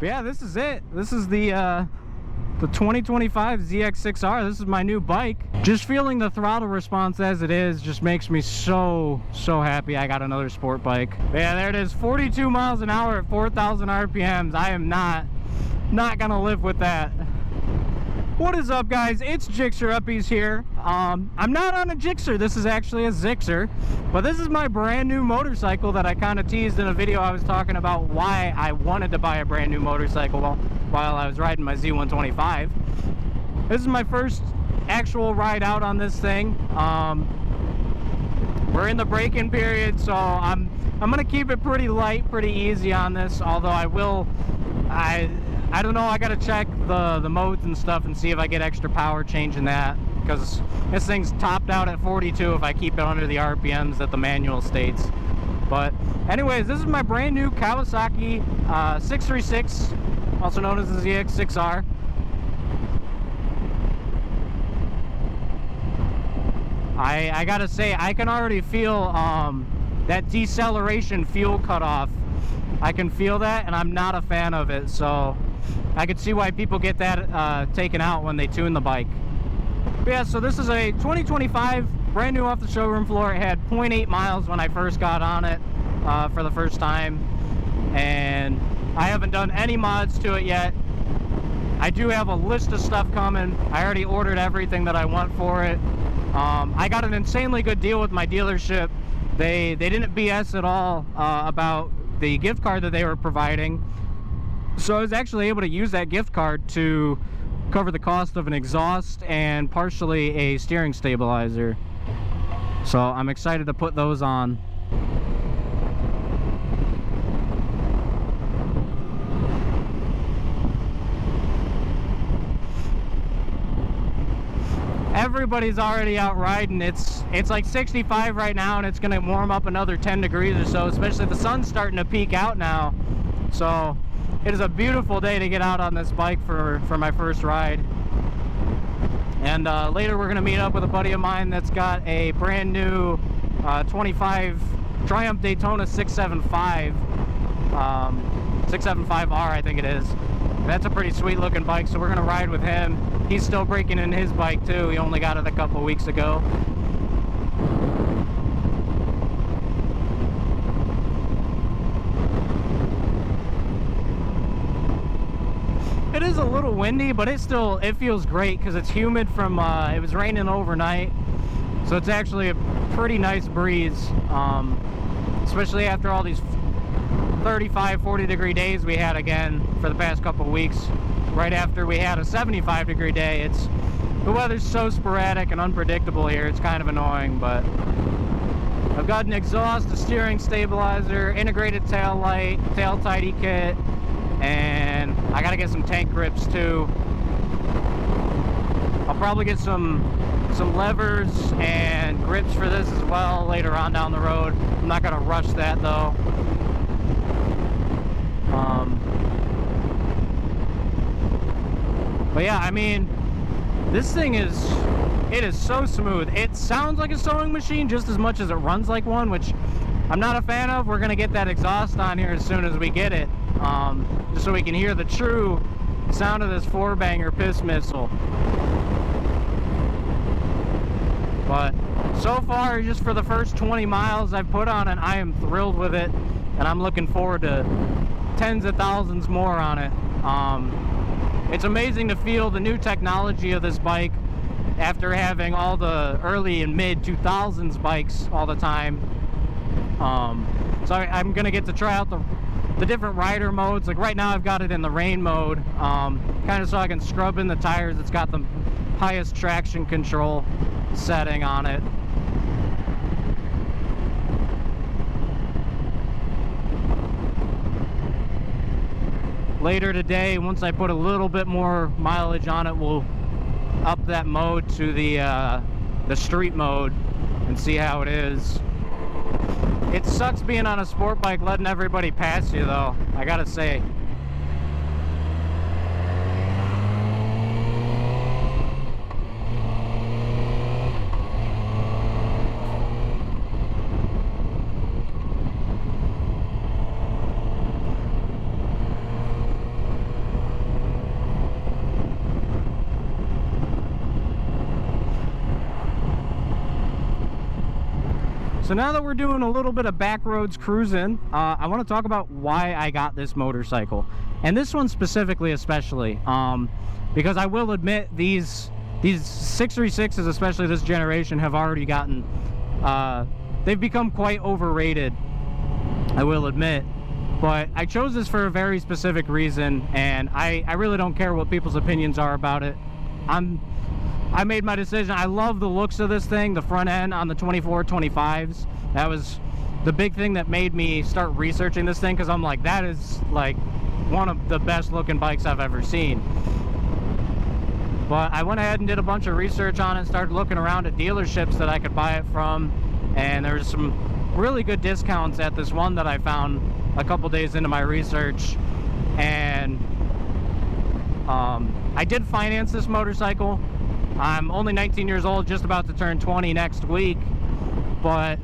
But yeah, this is it. This is the 2025 ZX6R. This is my new bike. Just feeling the throttle response as it is just makes me so happy I got another sport bike. But yeah, there it is, 42 miles an hour at 4,000 RPMs. I am not gonna live with that. What is up, guys? It's GixxerUppies here. I'm not on a Gixxer. This is actually a ZX6R, but this is my brand new motorcycle that I kind of teased in a video. I was talking about why I wanted to buy a brand new motorcycle while I was riding my Z125. This is my first actual ride out on this thing. We're in the break-in period, so I'm gonna keep it pretty light, pretty easy on this. Although I don't know, I gotta check the modes and stuff and see if I get extra power changing that, because this thing's topped out at 42 if I keep it under the RPMs that the manual states. But anyways, this is my brand new Kawasaki 636, also known as the ZX6R. I gotta say, I can already feel that deceleration fuel cutoff. I can feel that, and I'm not a fan of it, so I could see why people get that taken out when they tune the bike. But yeah, so this is a 2025, brand new off the showroom floor. It had 0.8 miles when I first got on it for the first time, and I haven't done any mods to it yet. I do have a list of stuff coming. I already ordered everything that I want for it. I got an insanely good deal with my dealership. They didn't BS at all about the gift card that they were providing, so I was actually able to use that gift card to cover the cost of an exhaust and partially a steering stabilizer. So I'm excited to put those on. Everybody's already out riding. It's like 65 right now, and it's gonna warm up another 10 degrees or so, especially the sun's starting to peak out now. So it is a beautiful day to get out on this bike for my first ride. And later we're gonna meet up with a buddy of mine that's got a brand new 25 Triumph Daytona 675 675R, I think it is. That's a pretty sweet looking bike, so we're gonna ride with him. He's still breaking in his bike too. He only got it a couple weeks ago. It is a little windy, but it feels great because it's humid from it was raining overnight, so it's actually a pretty nice breeze, especially after all these 35-40 degree days we had again for the past couple of weeks. Right after we had a 75 degree day, the weather's so sporadic and unpredictable here, it's kind of annoying. But I've got an exhaust, a steering stabilizer, integrated tail light, tail tidy kit, and I gotta get some tank grips too. I'll probably get some levers and grips for this as well later on down the road. I'm not gonna rush that though. But yeah, I mean, this thing is so smooth. It sounds like a sewing machine just as much as it runs like one, which I'm not a fan of. We're gonna get that exhaust on here as soon as we get it, just so we can hear the true sound of this four-banger piss missile. But so far, just for the first 20 miles I've put on it, I am thrilled with it, and I'm looking forward to tens of thousands more on it. It's amazing to feel the new technology of this bike after having all the early and mid 2000s bikes all the time. So I'm gonna get to try out the different rider modes. Like right now I've got it in the rain mode, kind of so I can scrub in the tires. It's got the highest traction control setting on it. Later today, once I put a little bit more mileage on it, we'll up that mode to the street mode and see how it is. It sucks being on a sport bike letting everybody pass you though, I gotta say. So now that we're doing a little bit of back roads cruising, I want to talk about why I got this motorcycle, and this one specifically, especially because I will admit these 636s, especially this generation, have already gotten they've become quite overrated, I will admit. But I chose this for a very specific reason, and I really don't care what people's opinions are about it. I made my decision. I love the looks of this thing, the front end on the 2425s. That was the big thing that made me start researching this thing, because I'm like, that is like one of the best looking bikes I've ever seen. But I went ahead and did a bunch of research on it, started looking around at dealerships that I could buy it from, and there's some really good discounts at this one that I found a couple days into my research. And I did finance this motorcycle. I'm only 19 years old, just about to turn 20 next week, but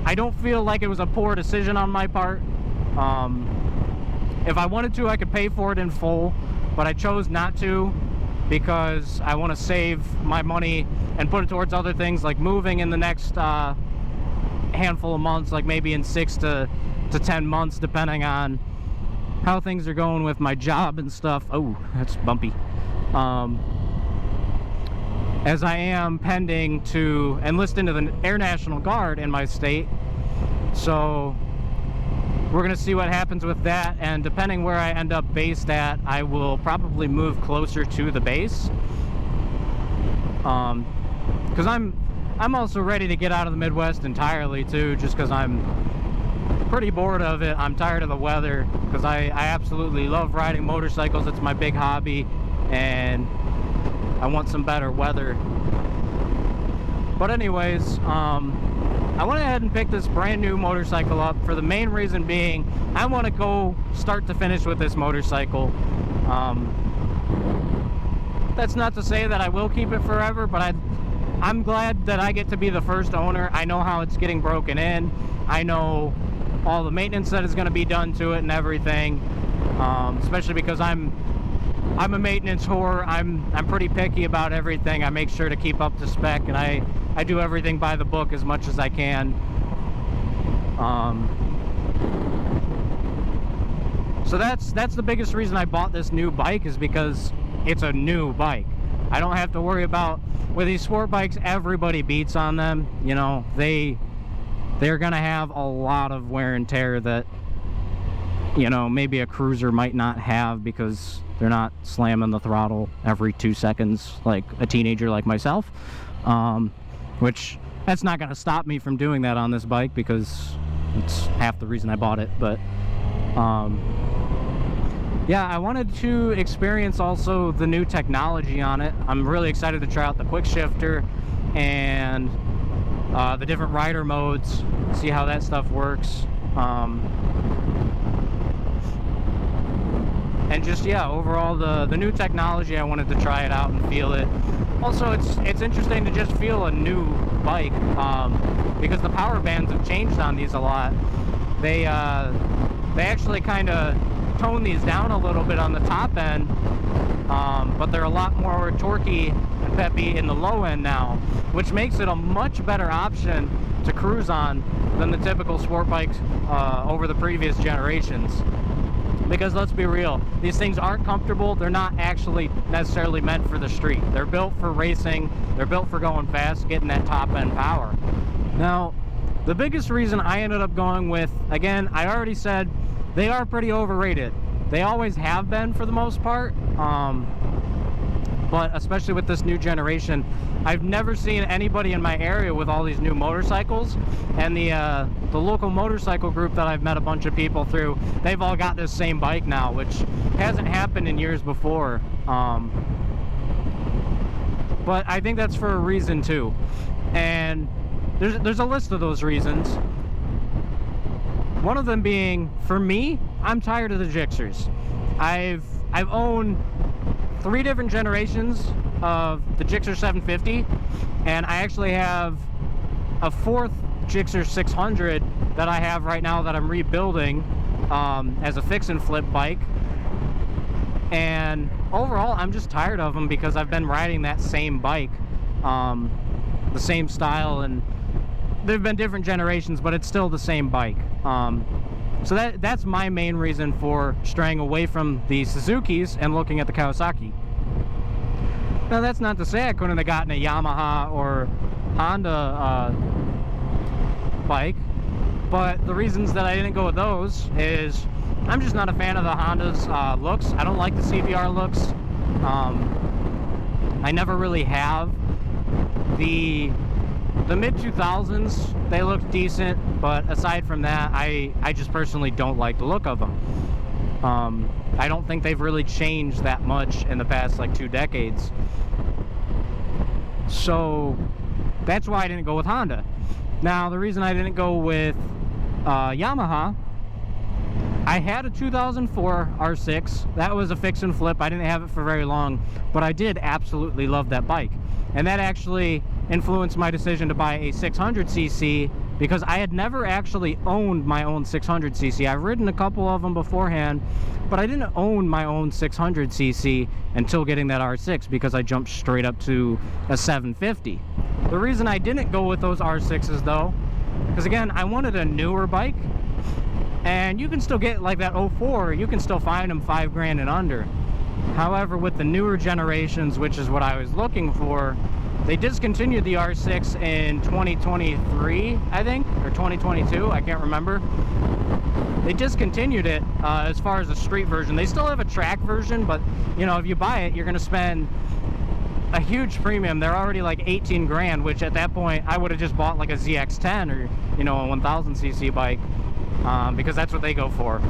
I don't feel like it was a poor decision on my part. If I wanted to, I could pay for it in full, but I chose not to because I want to save my money and put it towards other things, like moving in the next handful of months, like maybe in 6 to 10 months, depending on how things are going with my job and stuff. Oh, that's bumpy. As I am pending to enlist into the Air National Guard in my state. So we're gonna see what happens with that, and depending where I end up based at, I will probably move closer to the base. Because I'm also ready to get out of the Midwest entirely too, just because I'm pretty bored of it. I'm tired of the weather, because I absolutely love riding motorcycles. It's my big hobby, and I want some better weather. But anyways, I went ahead and picked this brand new motorcycle up for the main reason being I want to go start to finish with this motorcycle. That's not to say that I will keep it forever, but I'm glad that I get to be the first owner. I know how it's getting broken in. I know all the maintenance that is going to be done to it and everything, especially because I'm a maintenance whore. I'm pretty picky about everything. I make sure to keep up to spec, and I do everything by the book as much as I can. So that's the biggest reason I bought this new bike, is because it's a new bike. I don't have to worry about, with these sport bikes, everybody beats on them. You know, they're gonna have a lot of wear and tear that, you know, maybe a cruiser might not have, because they're not slamming the throttle every 2 seconds like a teenager like myself. Which, that's not gonna stop me from doing that on this bike, because it's half the reason I bought it. But yeah, I wanted to experience also the new technology on it. I'm really excited to try out the quick shifter and the different rider modes, see how that stuff works. And just, yeah, overall the new technology, I wanted to try it out and feel it. Also, it's interesting to just feel a new bike, because the power bands have changed on these a lot. They actually kind of tone these down a little bit on the top end, but they're a lot more torquey and peppy in the low end now, which makes it a much better option to cruise on than the typical sport bikes over the previous generations. Because let's be real, these things aren't comfortable. They're not actually necessarily meant for the street. They're built for racing. They're built for going fast, getting that top end power. Now, the biggest reason I ended up going with, again, I already said, they are pretty overrated. They always have been for the most part, but especially with this new generation, I've never seen anybody in my area with all these new motorcycles. And the local motorcycle group that I've met a bunch of people through, they've all got this same bike now, which hasn't happened in years before. But I think that's for a reason too, and there's a list of those reasons. One of them being, for me, I'm tired of the Gixxers. I've owned 3 different generations of the Gixxer 750, and I actually have a 4th Gixxer 600 that I have right now that I'm rebuilding as a fix and flip bike. And overall, I'm just tired of them, because I've been riding that same bike, the same style, and there've been different generations, but it's still the same bike. So that's my main reason for straying away from the Suzukis and looking at the Kawasaki. Now that's not to say I couldn't have gotten a Yamaha or Honda bike, but the reasons that I didn't go with those is I'm just not a fan of the Honda's looks. I don't like the CBR looks. I never really have. The mid-2000s, they look decent, but aside from that, I just personally don't like the look of them. I don't think they've really changed that much in the past like 2 decades. So that's why I didn't go with Honda. Now, the reason I didn't go with Yamaha, I had a 2004 R6. That was a fix and flip. I didn't have it for very long, but I did absolutely love that bike. And that actually influenced my decision to buy a 600cc because I had never actually owned my own 600cc. I've ridden a couple of them beforehand, but I didn't own my own 600cc until getting that R6 because I jumped straight up to a 750. The reason I didn't go with those R6s though, because again, I wanted a newer bike, and you can still get like that 04, you can still find them $5 grand and under. However, with the newer generations, which is what I was looking for, they discontinued the R6 in 2023, I think, or 2022, I can't remember. They discontinued it as far as the street version. They still have a track version, but you know, if you buy it, you're gonna spend a huge premium. They're already like 18 grand, which at that point I would have just bought like a ZX10 or, you know, a 1000cc bike, because that's what they go for.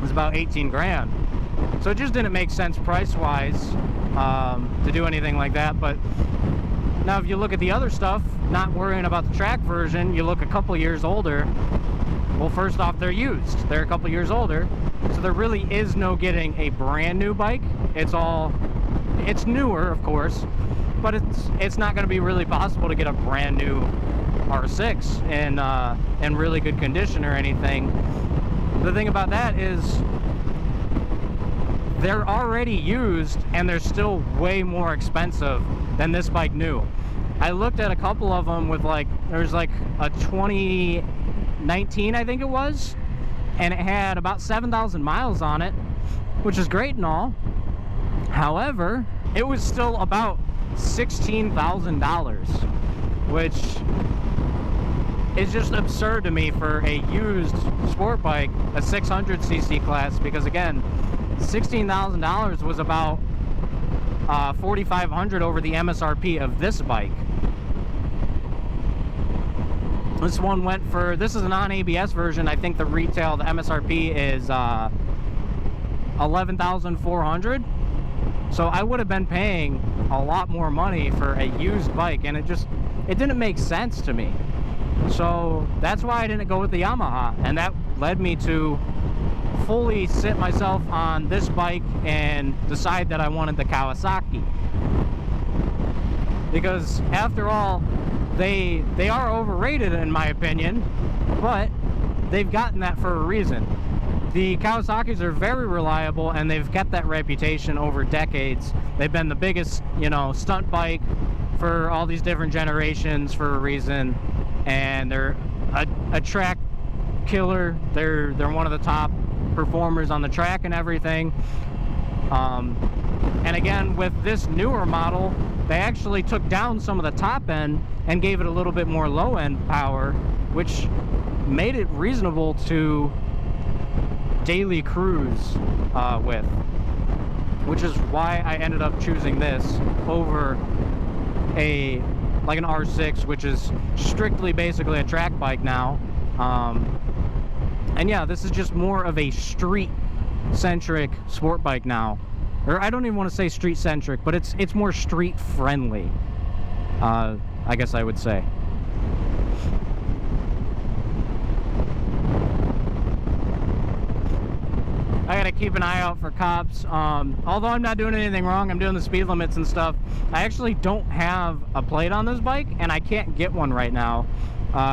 It's about 18 grand. So it just didn't make sense price-wise to do anything like that. But now if you look at the other stuff, not worrying about the track version, you look a couple years older. Well, first off, they're used. They're a couple years older. So there really is no getting a brand new bike. It's newer, of course, but it's not going to be really possible to get a brand new R6 in really good condition or anything. The thing about that is they're already used and they're still way more expensive than this bike new. I looked at a couple of them with like, there's like a 2019, I think it was, and it had about 7,000 miles on it, which is great and all. However, it was still about $16,000, which is just absurd to me for a used sport bike, a 600cc class, because again, $16,000 was about $4,500 over the MSRP of this bike. This one went for, this is a non-ABS version. I think the retail, the MSRP is $11,400. So I would have been paying a lot more money for a used bike, and it didn't make sense to me. So that's why I didn't go with the Yamaha, and that led me to fully sit myself on this bike and decide that I wanted the Kawasaki. Because after all, they are overrated in my opinion, but they've gotten that for a reason. The Kawasaki's are very reliable, and they've kept that reputation over decades. They've been the biggest, you know, stunt bike for all these different generations for a reason, and they're a track killer. They're one of the top performers on the track and everything. And again, with this newer model, they actually took down some of the top end and gave it a little bit more low end power, which made it reasonable to daily cruise with, which is why I ended up choosing this over like an R6, which is strictly basically a track bike now. And yeah, this is just more of a street centric sport bike now, or I don't even want to say street centric, but it's more street friendly, I guess I would say. I gotta keep an eye out for cops. Although I'm not doing anything wrong, I'm doing the speed limits and stuff. I actually don't have a plate on this bike, and I can't get one right now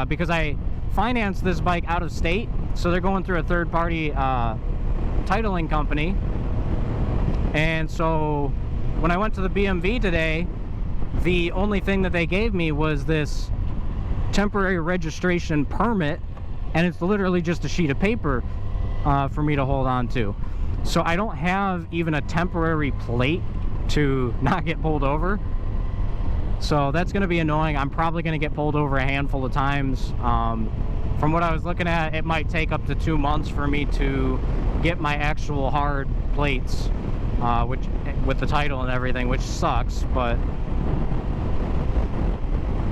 because I financed this bike out of state, so they're going through a third-party titling company. And so when I went to the BMV today, the only thing that they gave me was this temporary registration permit, and it's literally just a sheet of paper for me to hold on to. So I don't have even a temporary plate to not get pulled over. So that's going to be annoying. I'm probably going to get pulled over a handful of times. From what I was looking at, it might take up to 2 months for me to get my actual hard plates, which with the title and everything, which sucks, but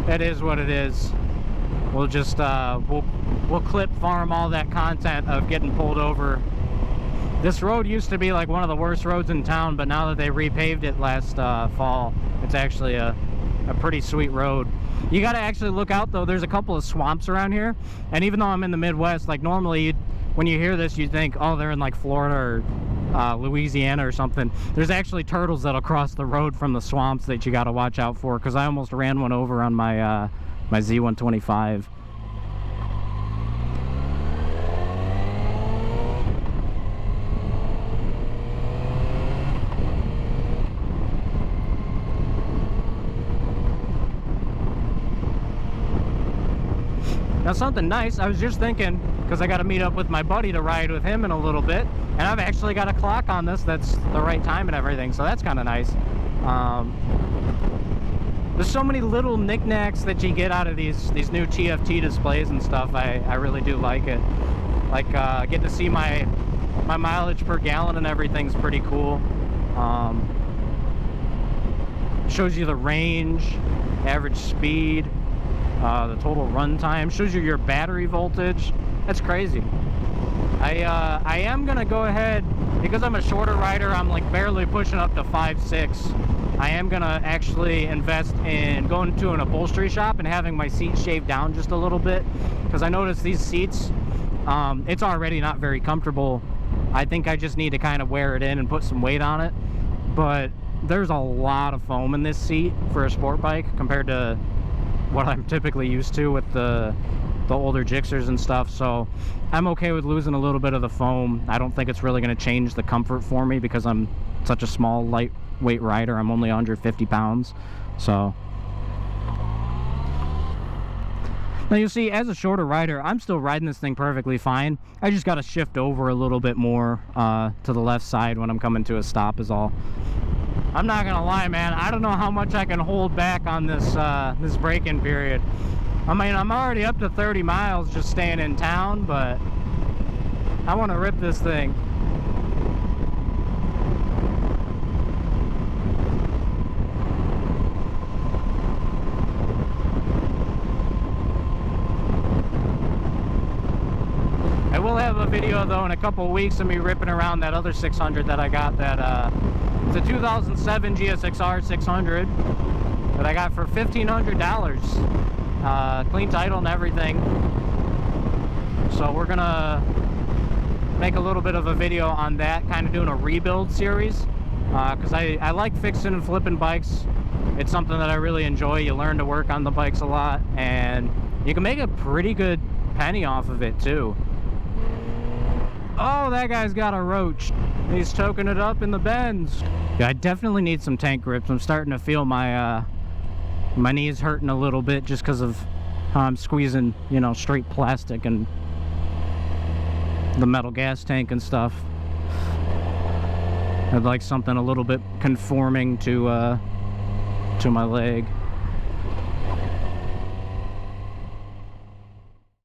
it is what it is. We'll just we'll clip farm all that content of getting pulled over. This road used to be like one of the worst roads in town, but now that they repaved it last fall, it's actually a pretty sweet road. You got to actually look out though. There's a couple of swamps around here, and even though I'm in the Midwest, like normally when you hear this, you think, oh, they're in like Florida or Louisiana or something. There's actually turtles that'll cross the road from the swamps that you got to watch out for, because I almost ran one over on my my Z125. Now something nice, I was just thinking, because I got to meet up with my buddy to ride with him in a little bit, and I've actually got a clock on this that's the right time and everything, so that's kind of nice. There's so many little knickknacks that you get out of these new TFT displays and stuff. I really do like it. Like getting to see my mileage per gallon and everything's pretty cool. Shows you the range, average speed, the total run time, shows you your battery voltage. That's crazy. I am gonna go ahead, because I'm a shorter rider, I'm like barely pushing up to 5'6". I am gonna actually invest in going to an upholstery shop and having my seat shaved down just a little bit, because I noticed these seats, it's already not very comfortable. I think I just need to kind of wear it in and put some weight on it, but there's a lot of foam in this seat for a sport bike compared to what I'm typically used to with the older Gixxers and stuff. So I'm okay with losing a little bit of the foam. I don't think it's really going to change the comfort for me because I'm such a small, lightweight rider. I'm only 150 pounds. So now you see, as a shorter rider, I'm still riding this thing perfectly fine. I just got to shift over a little bit more to the left side when I'm coming to a stop is all. I'm not gonna lie, man, I don't know how much I can hold back on this this break-in period. I mean, I'm already up to 30 miles just staying in town, but I want to rip this thing. I will have a video though in a couple of weeks of me ripping around that other 600 that I got. That it's a 2007 GXXR 600 that I got for $1,500, clean title and everything. So we're gonna make a little bit of a video on that, kind of doing a rebuild series, because I like fixing and flipping bikes. It's something that I really enjoy. You learn to work on the bikes a lot, and you can make a pretty good penny off of it too. Oh, that guy's got a roach. He's choking it up in the bends. Yeah, I definitely need some tank grips. I'm starting to feel my my knees hurting a little bit just because of how I'm squeezing, you know, straight plastic and the metal gas tank and stuff. I'd like something a little bit conforming to my leg.